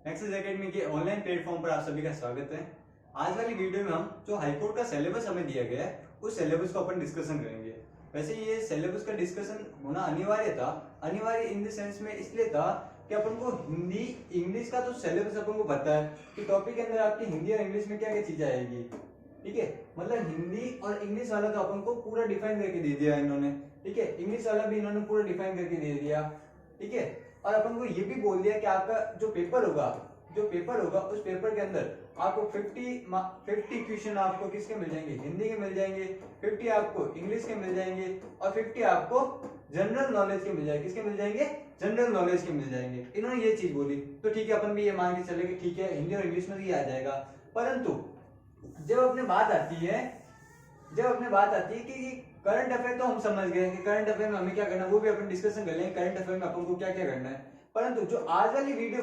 Access academy के online platform पर आप सभी का स्वागत है। आज वाली वीडियो में हम जो हाईकोर्ट का सिलेबस हमें दिया गया है उस सिलेबस को अपन डिस्कशन करेंगे। वैसे ये सिलेबस का डिस्कशन होना अनिवार्य था, अनिवार्य इन द सेंस में इसलिए था कि अपन को हिंदी इंग्लिश का तो सिलेबस अपन को पता है कि टॉपिक के अंदर आपकी हिंदी और इंग्लिश में क्या क्या चीजें आएगी। ठीक है, मतलब हिंदी और इंग्लिश वाला तो अपन को पूरा डिफाइन करके दे दिया इन्होंने। ठीक है, इंग्लिश वाला भी इन्होंने पूरा डिफाइन करके दे दिया। ठीक है, और अपन को ये भी बोल दिया कि आपका जो पेपर होगा उस पेपर के अंदर आपको 50 क्वेश्चन आपको किसके मिल जाएंगे, हिंदी के मिल जाएंगे, 50 आपको इंग्लिश के मिल जाएंगे और 50 आपको जनरल नॉलेज के मिल जाएंगे। किसके मिल जाएंगे? जनरल नॉलेज के मिल जाएंगे। इन्होंने ये चीज बोली तो ठीक है, अपन भी ये मान के चले कि ठीक है हिंदी और इंग्लिश में भी आ जाएगा। परंतु जब अपने बात आती है कि करंट अफेयर तो हम समझ गए कि करंट अफेयर में हमें क्या करना है, वो भी अपन डिस्कशन कर लेंगे करंट अफेयर में अपन को क्या क्या करना है। परंतु जो आज वाली वीडियो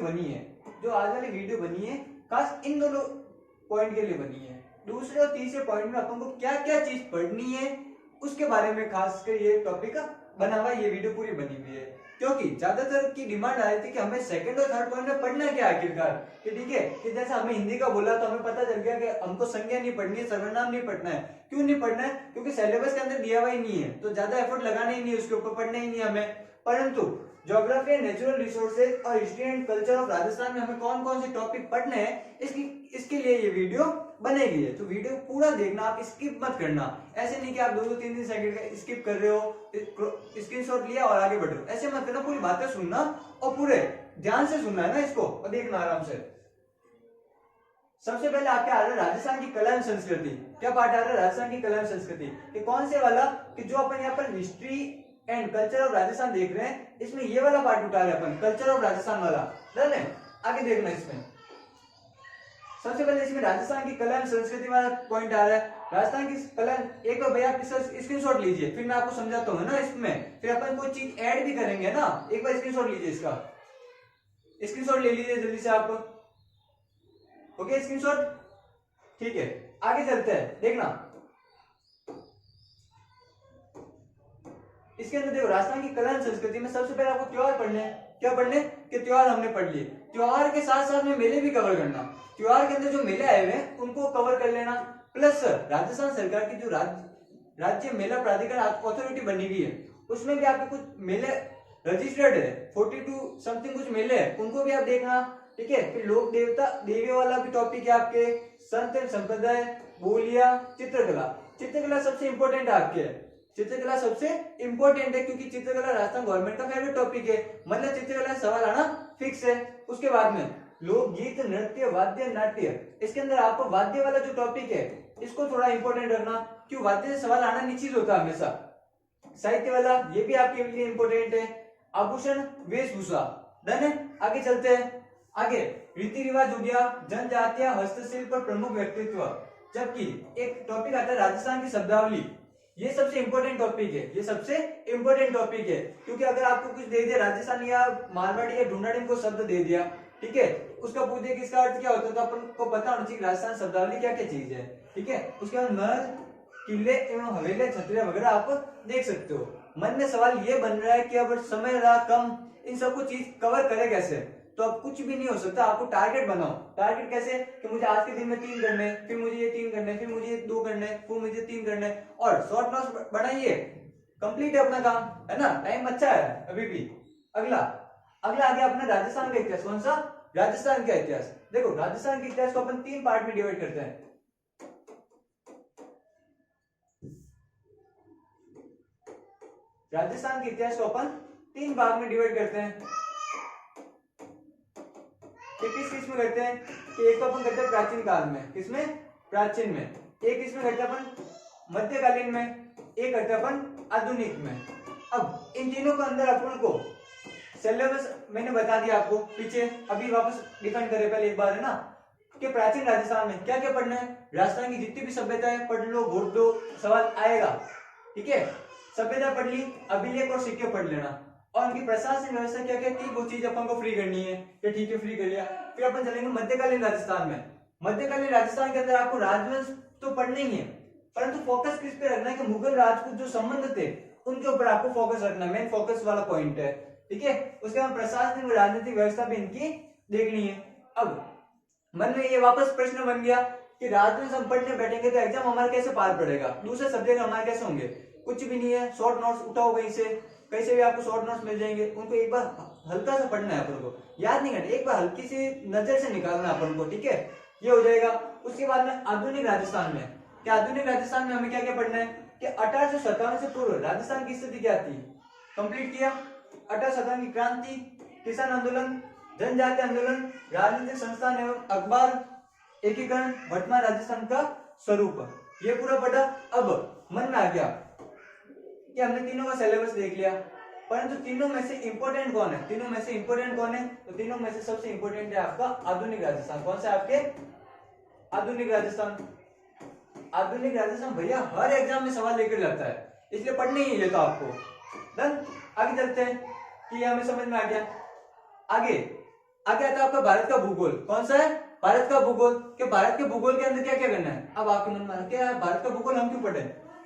बनी है खास इन दोनों पॉइंट के लिए बनी है। दूसरे और तीसरे पॉइंट में अपन को क्या क्या चीज पढ़नी है उसके बारे में खासकर ये टॉपिक बना हुआ, ये वीडियो पूरी बनी हुई है। क्योंकि ज्यादातर की डिमांड आ रही थी कि हमें सेकंड और थर्ड पॉइंट में पढ़ना क्या आखिरकार, कि ठीक है कि जैसा हमें हिंदी का बोला तो हमें पता चल गया कि हमको संज्ञा नहीं पढ़नी है, सर्वनाम नहीं पढ़ना है। क्यों नहीं पढ़ना है? क्योंकि सिलेबस के अंदर दिया हुआ ही नहीं है, तो ज्यादा एफर्ट लगाना ही नहीं है, उसके ऊपर पढ़ना ही नहीं है हमें। परंतु ज्योग्राफी एंड नेचुरल रिसोर्सेज और history and culture of Rajasthan में हमें कौन कौन से टॉपिक पढ़ने हैं इसके लिए ये वीडियो बनेगी है। तो वीडियो पूरा देखना, आप स्किप मत करना। ऐसे नहीं कि आप 2-3 सेकंड का स्किप कर रहे हो, स्क्रीनशॉट लिया और आगे बढ़ रहे हो, ऐसे मत करना। पूरी बातें सुनना और पूरे ध्यान से सुनना है ना इसको, और देखना आराम से। सबसे पहले आपके आ रहा है राजस्थान की कला एवं संस्कृति। क्या पार्ट आ रहा है? राजस्थान की कला एवं संस्कृति। कि कौन से वाला? कि जो अपन यहाँ पर history and culture of Rajasthan देख रहे हैं, इसमें ये वाला पार्ट उठा रहे हैं अपन, कल्चर ऑफ राजस्थान वाला। डन है? आगे देखना इसमें सबसे पहले इसमें राजस्थान की कला एवं संस्कृति वाला पॉइंट आ रहा है। राजस्थान की कला, एक बार भैया स्क्रीनशॉट लीजिए, फिर मैं आपको समझाता हूँ ना। इसमें फिर अपन कोई चीज ऐड भी करेंगे ना, एक बार स्क्रीनशॉट लीजिए, इसका स्क्रीनशॉट ले लीजिए जल्दी से आप। Okay, screenshot. ठीक है, आगे चलते हैं, देखना इसके अंदर। देखो राजस्थान की कला एवं संस्कृति में सबसे पहले आपको त्योहार पढ़ने हैं। क्या पढ़ने? कि त्योहार हमने पढ़ लिए, त्योहार के साथ साथ में मेले भी कवर करना। त्योहार के अंदर जो मेले आए हुए हैं उनको कवर कर लेना। प्लस राजस्थान सरकार की जो राज्य मेला प्राधिकरण अथॉरिटी बनी हुई है, उसमें भी आपके कुछ मेले रजिस्टर्ड है, 42 समथिंग कुछ मेले है, उनको भी आप देखना। ठीक है, फिर लोक देवता देवी वाला भी टॉपिक है आपके, संत एवं संप्रदाय, बोलिया, चित्रकला सबसे इंपॉर्टेंट है आपके। चित्रकला सबसे इंपॉर्टेंट है क्योंकि चित्रकला राजस्थान गवर्नमेंट का फेवरेट टॉपिक है, मतलब चित्रकला सवाल आना फिक्स है। उसके बाद में लोकगीत, नृत्य, वाद्य, नाट्य। इसके अंदर आपको वाद्य वाला जो टॉपिक है इसको थोड़ा इंपॉर्टेंट रखना, क्यों वाद्य से सवाल आना निश्चित होता है हमेशा। साहित्य वाला ये भी आपके लिए इंपॉर्टेंट है। आभूषण, वेशभूषा। डन है? आगे चलते हैं। आगे रीति रिवाज हो गया, जनजातियां, हस्तशिल्प पर प्रमुख व्यक्तित्व। जबकि एक टॉपिक आता है राजस्थान की शब्दावली। ये सबसे इंपॉर्टेंट टॉपिक है, क्योंकि अगर आपको कुछ दे दिया राजस्थानी या मारवाड़ी या ढूंढाड़ी को शब्द दे दिया, ठीक है, उसका पूछ दिया कि इसका अर्थ क्या होता है, तो अपन को पता होना चाहिए राजस्थान शब्दावली क्या क्या चीज है। ठीक है, उसके बाद महल, किले एवं हवेली, छतरियां वगैरह आप देख सकते हो। मन में सवाल ये बन रहा है कि अब समय रहा कम, इन सबको चीज कवर करे कैसे? तो अब कुछ भी नहीं हो सकता, आपको टारगेट बनाओ। टारगेट कैसे? कि मुझे आज के दिन में 3 करने, फिर मुझे ये 3 करने, फिर मुझे ये 2 करने, फिर मुझे 3 करने, और शॉर्ट नोट्स बनाइए। कंप्लीट है अपना काम, है ना? टाइम अच्छा है अभी भी। अगला आगे अपना राजस्थान का इतिहास। कौन सा? राजस्थान का इतिहास। देखो राजस्थान के इतिहास को अपन 3 पार्ट में डिवाइड करते हैं। राजस्थान के इतिहास को अपन 3 भाग में डिवाइड करते हैं। किस में करते हैं? कि एक तो अपन करते हैं प्राचीन काल में, किसमें? प्राचीन में। एक इसमें करते हैं अपन मध्यकालीन में, एक करते हैं अपन आधुनिक में। अब इन तीनों के अंदर अपन को सिलेबस मैंने बता दिया आपको पीछे, अभी वापस डिफाइन करे पहले एक बार, है ना? कि प्राचीन राजस्थान में क्या क्या पढ़ना है। राजस्थान की जितनी भी सभ्यता है पढ़ लो, घोट दो, सवाल आएगा। ठीक है, सभ्यता पढ़ ली, अभिलेख और सिक्के पढ़ लेना, और उनकी प्रशासनिक व्यवस्था क्या क्या थी वो चीज अपन को फ्री करनी है। कि ठीक है, फ्री कर लिया। फिर अपन चलेंगे मध्यकालीन राजस्थान में। मध्यकालीन राजस्थान के अंदर आपको राजवंश तो पढ़ना ही है, परंतु फोकस किस पे रखना है? कि मुगल राजपूत जो संबंध थे उनके ऊपर आपको फोकस रखना है, मेन फोकस वाला पॉइंट है। ठीक है, उसके बाद प्रशासनिक राजनीतिक व्यवस्था भी इनकी देखनी है। अब मन में ये वापस प्रश्न बन गया कि रात में हम पढ़ने बैठेंगे तो एग्जाम हमारा कैसे पार पड़ेगा, दूसरे सब्जेक्ट हमारे कैसे होंगे, कुछ भी नहीं है। शॉर्ट नोट्स उठाओ कहीं से भी आपको शॉर्ट नोट्स मिल जाएंगे, उनको एक बार हल्का सा पढ़ना है, अपन को याद नहीं करना, एक बार हल्की सी नजर से निकालना है अपन को, ठीक है, ये हो जाएगा। उसके बाद में आधुनिक राजस्थान में, क्या आधुनिक राजस्थान में हमें क्या क्या पढ़ना है कि 1857 से पूर्व राजस्थान की स्थिति क्या थी, कंप्लीट किया। 1857 की क्रांति, किसान आंदोलन, जनजाति आंदोलन, राजनीतिक संस्थान एवं अखबार एकीकरण, वर्तमान राजस्थान का स्वरूप, ये पूरा पढ़ा। अब मन में आ गया कि हमने तीनों का सिलेबस देख लिया, परंतु तीनों में से इंपॉर्टेंट कौन है, तीनों में से इंपॉर्टेंट कौन है, तो तीनों में से सबसे इंपॉर्टेंट है आपका आधुनिक राजस्थान। कौन सा आपके आधुनिक राजस्थान। आधुनिक राजस्थान भैया हर एग्जाम में सवाल लेकर जाता है, इसलिए पढ़ने ही है तो आपको। डन, आगे चलते हैं कि हमें समझ में आ गया। आगे आता है आपका भारत का भूगोल। कौन सा है, भारत का भूगोल। कि भारत के भूगोल के अंदर क्या क्या करना है। अब आपके मन में आ क्या भारत का भूगोल हम क्यों पढ़े,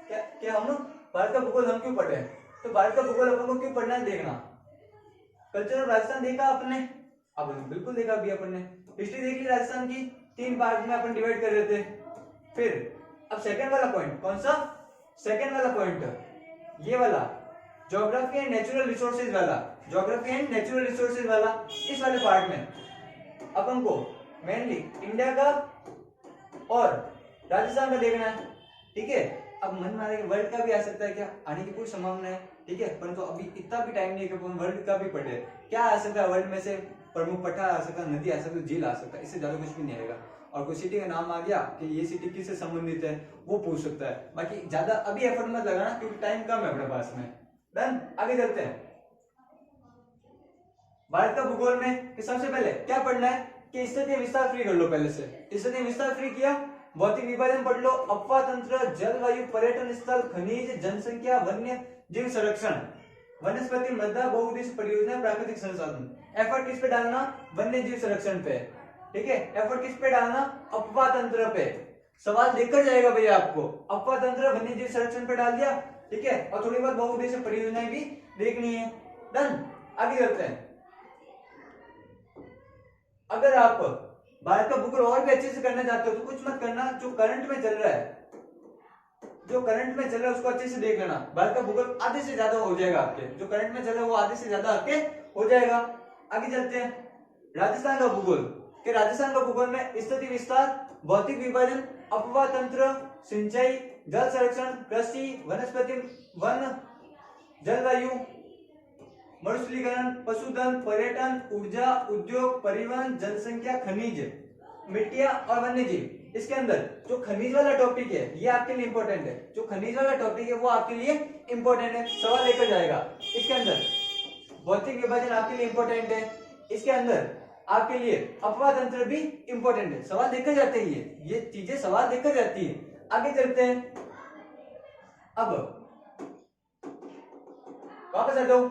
क्या हम भारत का भूगोल हम क्यों पढ़े, तो भारत का भूगोल अपन को क्यों पढ़ना है, देखना। कल्चर ऑफ राजस्थान देखा आपने, अब बिल्कुल देखा भी अपन ने। हिस्ट्री देख ली राजस्थान की, 3 पार्ट में अपन डिवाइड कर रहे थे। फिर अब सेकंड वाला पॉइंट, कौन सा, सेकंड वाला पॉइंट ये वाला, ज्योग्राफी एंड नेचुरल रिसोर्सेज वाला, ज्योग्राफी एंड नेचुरल रिसोर्सेज वाला, इस वाले पार्ट में अपन को मेनली इंडिया का और राजस्थान का देखना है, ठीक है। अब मन में आ रहा है वर्ल्ड का भी आ सकता है, क्या आने की पूरी संभावना है, ठीक है, परंतु अभी इतना भी टाइम नहीं है कि अपन वर्ल्ड का भी पढ़े। क्या आ सकता है वर्ल्ड में से, प्रमुख पठार आ सकता है, नदी आ सकती है, झील आ सकता है, इससे ज्यादा कुछ भी नहीं आएगा। और कोई सिटी का नाम आ गया कि ये सिटी किससे संबंधित है वो पूछ सकता है, बाकी ज्यादा अभी एफर्ट मत लगाना क्योंकि टाइम कम है अपने पास में। डन, आगे चलते हैं। भारत का भूगोल में कि सबसे पहले क्या पढ़ना है कि स्थिति विस्तार फ्री कर लो, पहले से स्थिति विस्तार फ्री किया, भौतिक विभाजन पढ़ लो, अफवाह तंत्र, जलवायु, पर्यटन स्थल, खनिज, जनसंख्या, वन्य जीव संरक्षण, वनस्पति मृदा, बहुउद्देश्य परियोजना, प्राकृतिक संसाधन। एफर्ट किस पे डालना, वन्य जीव संरक्षण पे, ठीक है। एफर्ट किस पे डालना, अफवाह तंत्र पे। सवाल देकर जाएगा भैया आपको, अफवाह तंत्र, वन्य जीव संरक्षण पे डाल दिया, ठीक है, और थोड़ी बहुत बहुउद्देश्य परियोजनाएं भी देखनी है। डन, आगे चलते हैं। अगर आप भारत का भूगोल और भी अच्छे से करना चाहते हो तो कुछ मत करना, जो करंट में चल रहा है, जो करंट में चल रहा है उसको अच्छे से देख लेना। भारत का भूगोल आधे से ज्यादा हो जाएगा आपके, जो करंट में चल रहा है वो आधे से ज्यादा आपके हो जाएगा। आगे चलते हैं, राजस्थान का भूगोल कि राजस्थान का भूगोल में स्थिति विस्तार, भौतिक विभाजन, अफवाह तंत्र, सिंचाई, जल संरक्षण, कृषि, वनस्पति, वन, जलवायु, मरुस्थलीकरण, पशुधन, पर्यटन, ऊर्जा, उद्योग, परिवहन, जनसंख्या, खनिज, मिट्टियां और वन्य जीव। इसके अंदर जो खनिज वाला टॉपिक है ये आपके लिए इंपॉर्टेंट है, जो खनिज वाला टॉपिक है वो आपके लिए इंपॉर्टेंट है, सवाल लेकर जाएगा। इसके अंदर भौतिक विभाजन आपके लिए इंपॉर्टेंट है, इसके अंदर आपके लिए अफवाह तंत्र भी इंपॉर्टेंट है, सवाल देखकर जाते हैं, ये चीजें सवाल देखकर जाती है। आगे चलते हैं, अब वापस आ जाओ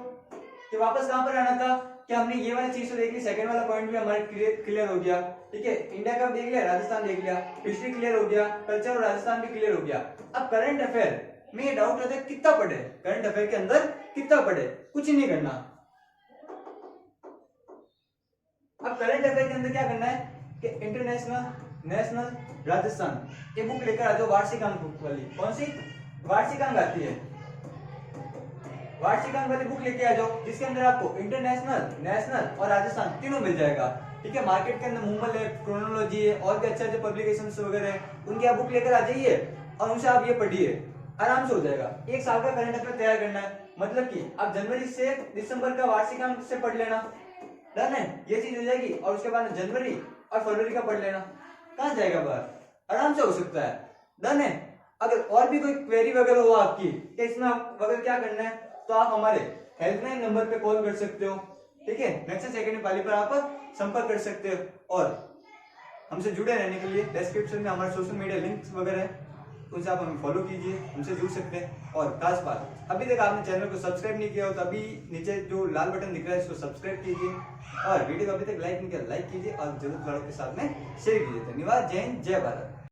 कि वापस कहां पर आना था कि हमने ये वाली चीज तो देख ली, सेकंड वाला पॉइंट भी हमारे क्लियर हो गया, ठीक है। इंडिया का देख लिया, राजस्थान देख लिया, हिस्ट्री क्लियर हो गया, कल्चर और राजस्थान भी क्लियर हो गया। अब करंट अफेयर में ये डाउट रहता है कितना पढ़े, करंट अफेयर के अंदर कितना पढ़े, कुछ नहीं करना। अब करंट अफेयर के अंदर क्या करना है कि इंटरनेशनल, नेशनल, राजस्थान, ये बुक लेकर आ जाओ, वार्षिक अंक बुक वाली। कौन सी, वार्षिक अंक आती है, वार्षिक अंक वाली बुक लेके आ जाओ, जिसके अंदर आपको इंटरनेशनल, नेशनल और राजस्थान तीनों मिल जाएगा, ठीक है। मार्केट के अंदर मूवल है, क्रोनोलॉजी है, और भी अच्छे अच्छे पब्लिकेशंस वगैरह है, उनकी आप बुक लेकर आ जाइए और उनसे आप ये पढ़िए, आराम से हो जाएगा। एक साल का करंट अफेयर तैयार करना है, मतलब कि आप जनवरी से दिसंबर का वार्षिक अंक से पढ़ लेना, डन है, ये चीज हो जाएगी। और उसके बाद जनवरी और फरवरी का पढ़ लेना, कहां जाएगा बाहर, आराम से हो सकता है, डन है। अगर और भी कोई क्वेरी वगैरह हो आपकी कि इसमें अगर क्या करना है तो आप हमारे हेल्पलाइन नंबर पे कॉल कर सकते हो, ठीक है। नेक्स्ट सेकंड वाली पर आप संपर्क कर सकते हो, और हमसे जुड़े रहने के लिए डिस्क्रिप्शन में हमारे सोशल मीडिया लिंक्स वगैरह है, उनसे आप हमें फॉलो कीजिए, हमसे जुड़ सकते हैं। और खास बात, अभी तक आपने चैनल को सब्सक्राइब नहीं किया हो तो अभी नीचे जो लाल बटन दिख रहा है इसको सब्सक्राइब कीजिए, और वीडियो को अभी तक लाइक नहीं किया लाइक कीजिए, और जरूर वालों के साथ में शेयर कीजिए। धन्यवाद, जय हिंद, जय भारत।